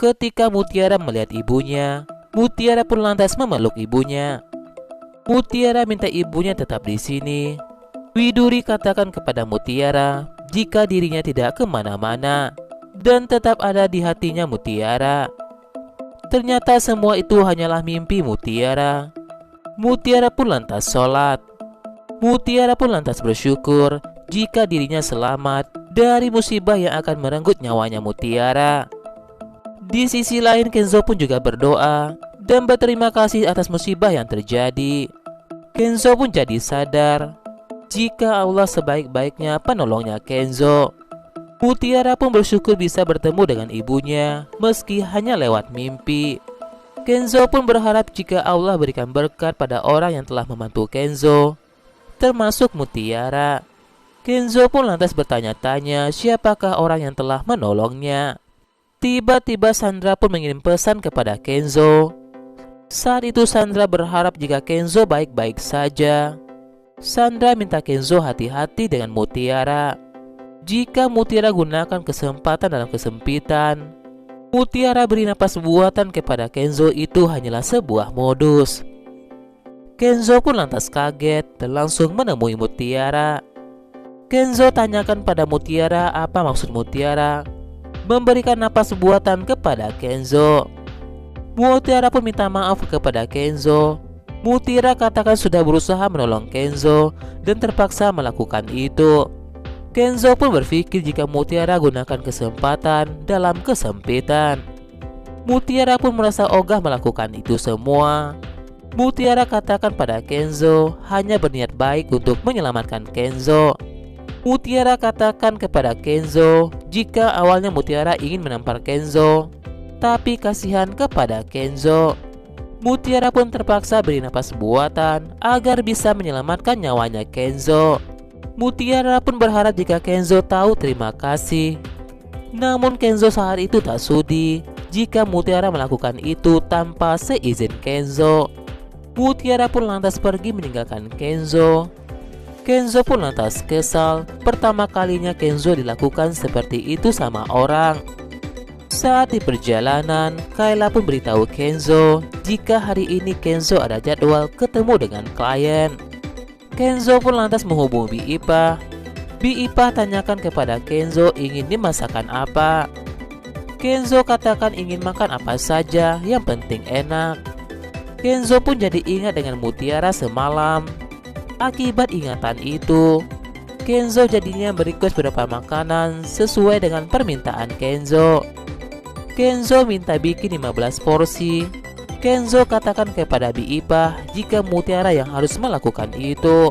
Ketika Mutiara melihat ibunya, Mutiara pun lantas memeluk ibunya. Mutiara minta ibunya tetap di sini. Widuri katakan kepada Mutiara jika dirinya tidak kemana-mana dan tetap ada di hatinya Mutiara. Ternyata semua itu hanyalah mimpi Mutiara. Mutiara pun lantas sholat. Mutiara pun lantas bersyukur jika dirinya selamat dari musibah yang akan merenggut nyawanya Mutiara. Di sisi lain, Kenzo pun juga berdoa dan berterima kasih atas musibah yang terjadi. Kenzo pun jadi sadar jika Allah sebaik-baiknya penolongnya Kenzo. Mutiara pun bersyukur bisa bertemu dengan ibunya meski hanya lewat mimpi. Kenzo pun berharap jika Allah berikan berkat pada orang yang telah membantu Kenzo, termasuk Mutiara. Kenzo pun lantas bertanya-tanya siapakah orang yang telah menolongnya. Tiba-tiba Sandra pun mengirim pesan kepada Kenzo. Saat itu Sandra berharap jika Kenzo baik-baik saja. Sandra minta Kenzo hati-hati dengan Mutiara. Jika Mutiara gunakan kesempatan dalam kesempitan, Mutiara beri napas buatan kepada Kenzo itu hanyalah sebuah modus. Kenzo pun lantas kaget dan langsung menemui Mutiara. Kenzo tanyakan pada Mutiara apa maksud Mutiara memberikan napas buatan kepada Kenzo. Mutiara pun minta maaf kepada Kenzo. Mutiara katakan sudah berusaha menolong Kenzo dan terpaksa melakukan itu. Kenzo pun berpikir jika Mutiara gunakan kesempatan dalam kesempitan. Mutiara pun merasa ogah melakukan itu semua. Mutiara katakan pada Kenzo hanya berniat baik untuk menyelamatkan Kenzo. Mutiara katakan kepada Kenzo jika awalnya Mutiara ingin menampar Kenzo, tapi kasihan kepada Kenzo. Mutiara pun terpaksa beri napas buatan agar bisa menyelamatkan nyawanya Kenzo. Mutiara pun berharap jika Kenzo tahu terima kasih. Namun Kenzo saat itu tak sudi jika Mutiara melakukan itu tanpa seizin Kenzo. Mutiara pun lantas pergi meninggalkan Kenzo. Kenzo pun lantas kesal. Pertama kalinya Kenzo dilakukan seperti itu sama orang. Saat di perjalanan, Kayla pun beritahu Kenzo jika hari ini Kenzo ada jadwal ketemu dengan klien. Kenzo pun lantas menghubungi Bi Ipah. Bi Ipah tanyakan kepada Kenzo ingin dimasakan apa. Kenzo katakan ingin makan apa saja, yang penting enak. Kenzo pun jadi ingat dengan Mutiara semalam. Akibat ingatan itu, Kenzo jadinya berequest beberapa makanan sesuai dengan permintaan Kenzo. Kenzo minta bikin 15 porsi. Kenzo katakan kepada Bi Ipah jika Mutiara yang harus melakukan itu.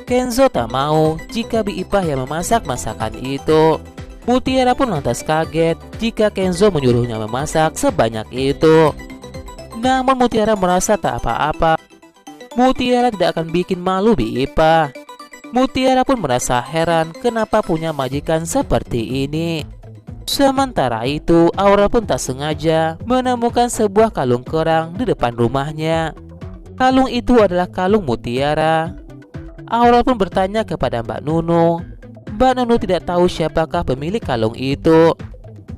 Kenzo tak mau jika Bi Ipah yang memasak masakan itu. Mutiara pun lantas kaget jika Kenzo menyuruhnya memasak sebanyak itu. Namun Mutiara merasa tak apa-apa. Mutiara tidak akan bikin malu Bi Ipah. Mutiara pun merasa heran kenapa punya majikan seperti ini. Sementara itu, Aura pun tak sengaja menemukan sebuah kalung kerang di depan rumahnya. Kalung itu adalah kalung Mutiara. Aura pun bertanya kepada Mbak Nunu. Mbak Nunu tidak tahu siapakah pemilik kalung itu.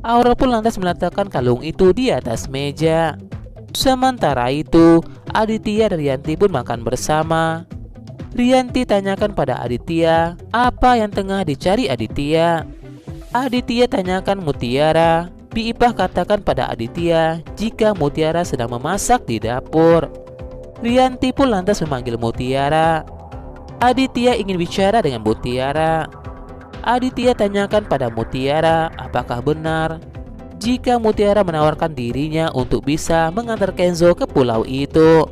Aura pun lantas meletakkan kalung itu di atas meja. Sementara itu, Aditya dan Rianti pun makan bersama. Rianti tanyakan pada Aditya apa yang tengah dicari Aditya. Aditya tanyakan Mutiara. Bi Ipah katakan pada Aditya jika Mutiara sedang memasak di dapur. Rianti pun lantas memanggil Mutiara. Aditya ingin bicara dengan Mutiara. Aditya tanyakan pada Mutiara apakah benar jika Mutiara menawarkan dirinya untuk bisa mengantar Kenzo ke pulau itu.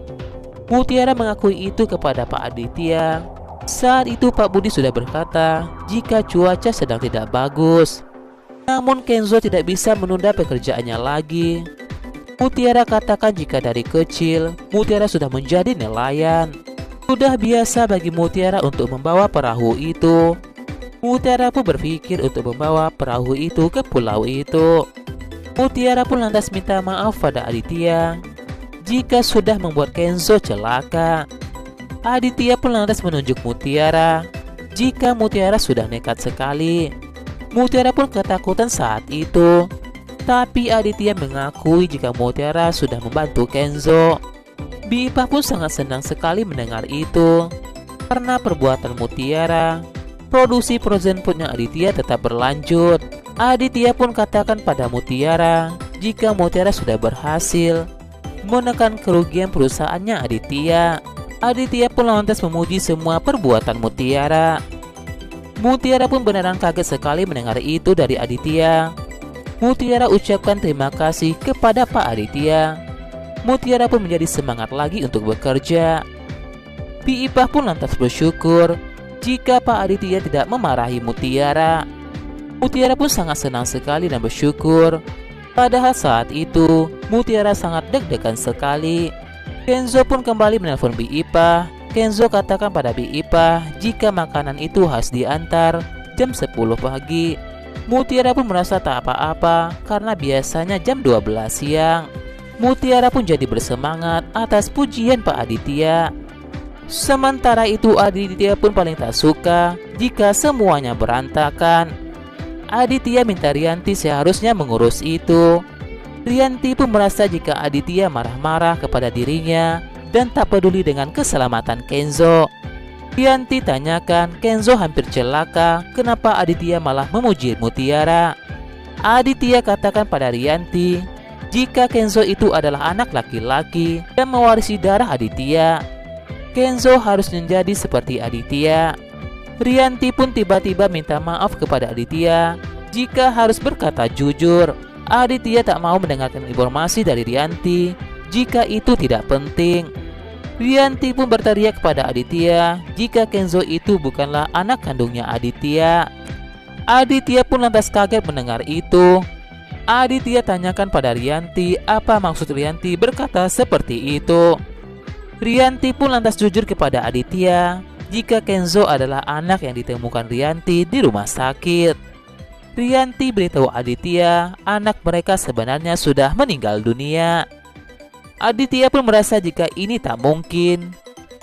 Mutiara mengakui itu kepada Pak Aditya. Saat itu Pak Budi sudah berkata jika cuaca sedang tidak bagus. Namun Kenzo tidak bisa menunda pekerjaannya lagi. Mutiara katakan jika dari kecil Mutiara sudah menjadi nelayan. Sudah biasa bagi Mutiara untuk membawa perahu itu. Mutiara pun berpikir untuk membawa perahu itu ke pulau itu. Mutiara pun lantas minta maaf pada Aditya jika sudah membuat Kenzo celaka. Aditya pun lantas menunjuk Mutiara jika Mutiara sudah nekat sekali. Mutiara pun ketakutan saat itu. Tapi Aditya mengakui jika Mutiara sudah membantu Kenzo. Bi Ipah pun sangat senang sekali mendengar itu. Karena perbuatan Mutiara, produksi frozen foodnya Aditya tetap berlanjut. Aditya pun katakan pada Mutiara jika Mutiara sudah berhasil menekan kerugian perusahaannya Aditya. Aditya pun lantas memuji semua perbuatan Mutiara. Mutiara pun beneran kaget sekali mendengar itu dari Aditya. Mutiara ucapkan terima kasih kepada Pak Aditya. Mutiara pun menjadi semangat lagi untuk bekerja. Bi Ipah pun lantas bersyukur jika Pak Aditya tidak memarahi Mutiara. Mutiara pun sangat senang sekali dan bersyukur. Padahal saat itu Mutiara sangat deg-degan sekali. Kenzo pun kembali menelpon Bi Ipah. Kenzo katakan pada Bi Ipah jika makanan itu harus diantar jam 10 pagi. Mutiara pun merasa tak apa-apa karena biasanya jam 12 siang. Mutiara pun jadi bersemangat atas pujian Pak Aditya. Sementara itu Aditya pun paling tak suka jika semuanya berantakan. Aditya minta Rianti seharusnya mengurus itu. Rianti pun merasa jika Aditya marah-marah kepada dirinya dan tak peduli dengan keselamatan Kenzo. Rianti tanyakan Kenzo hampir celaka, kenapa Aditya malah memuji Mutiara. Aditya katakan pada Rianti jika Kenzo itu adalah anak laki-laki dan mewarisi darah Aditya. Kenzo harus menjadi seperti Aditya. Rianti pun tiba-tiba minta maaf kepada Aditya jika harus berkata jujur. Aditya tak mau mendengarkan informasi dari Rianti jika itu tidak penting. Rianti pun berteriak kepada Aditya jika Kenzo itu bukanlah anak kandungnya Aditya. Aditya pun lantas kaget mendengar itu. Aditya tanyakan pada Rianti apa maksud Rianti berkata seperti itu. Rianti pun lantas jujur kepada Aditya jika Kenzo adalah anak yang ditemukan Rianti di rumah sakit. Rianti beritahu Aditya anak mereka sebenarnya sudah meninggal dunia. Aditya pun merasa jika ini tak mungkin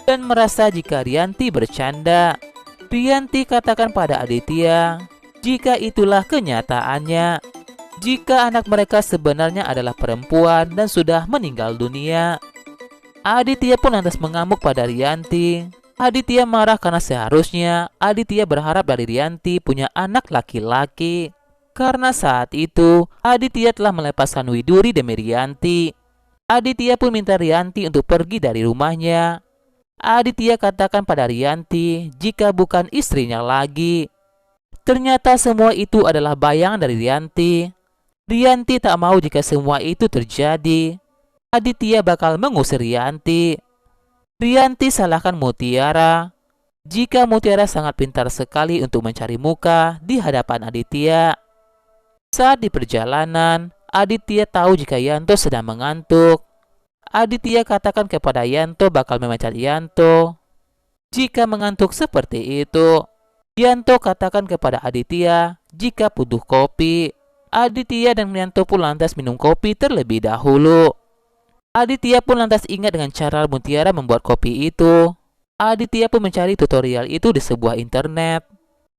dan merasa jika Rianti bercanda. Rianti katakan pada Aditya jika itulah kenyataannya, jika anak mereka sebenarnya adalah perempuan dan sudah meninggal dunia. Aditya pun lantas mengamuk pada Rianti. Aditya marah karena seharusnya Aditya berharap dari Rianti punya anak laki-laki. Karena saat itu Aditya telah melepaskan Widuri demi Rianti. Aditya pun minta Rianti untuk pergi dari rumahnya. Aditya katakan pada Rianti jika bukan istrinya lagi. Ternyata semua itu adalah bayangan dari Rianti. Rianti tak mau jika semua itu terjadi. Aditya bakal mengusir Rianti. Rianti salahkan Mutiara jika Mutiara sangat pintar sekali untuk mencari muka di hadapan Aditya. Saat di perjalanan, Aditya tahu jika Yanto sedang mengantuk. Aditya katakan kepada Yanto bakal memecat Yanto jika mengantuk seperti itu. Yanto katakan kepada Aditya jika butuh kopi. Aditya dan Yanto pun lantas minum kopi terlebih dahulu. Aditya pun lantas ingat dengan cara Mutiara membuat kopi itu. Aditya pun mencari tutorial itu di sebuah internet.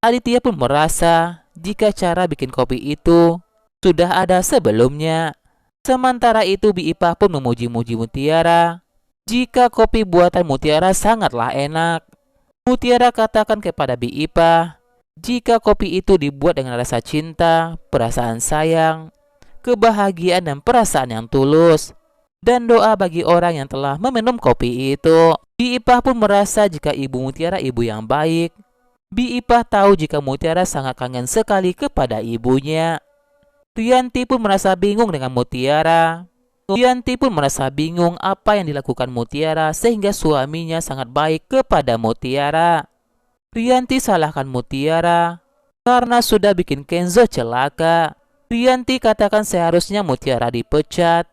Aditya pun merasa jika cara bikin kopi itu sudah ada sebelumnya. Sementara itu Bi Ipah pun memuji-muji Mutiara jika kopi buatan Mutiara sangatlah enak. Mutiara katakan kepada Bi Ipah jika kopi itu dibuat dengan rasa cinta, perasaan sayang, kebahagiaan dan perasaan yang tulus, dan doa bagi orang yang telah meminum kopi itu. Bi Ipah pun merasa jika Ibu Mutiara ibu yang baik. Bi Ipah tahu jika Mutiara sangat kangen sekali kepada ibunya. Rianti pun merasa bingung dengan Mutiara. Rianti pun merasa bingung apa yang dilakukan Mutiara sehingga suaminya sangat baik kepada Mutiara. Rianti salahkan Mutiara karena sudah bikin Kenzo celaka. Rianti katakan seharusnya Mutiara dipecat.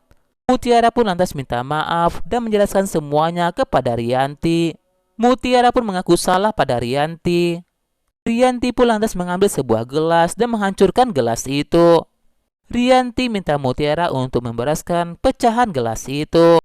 Mutiara pun lantas minta maaf dan menjelaskan semuanya kepada Rianti. Mutiara pun mengaku salah pada Rianti. Rianti pun lantas mengambil sebuah gelas dan menghancurkan gelas itu. Rianti minta Mutiara untuk membereskan pecahan gelas itu.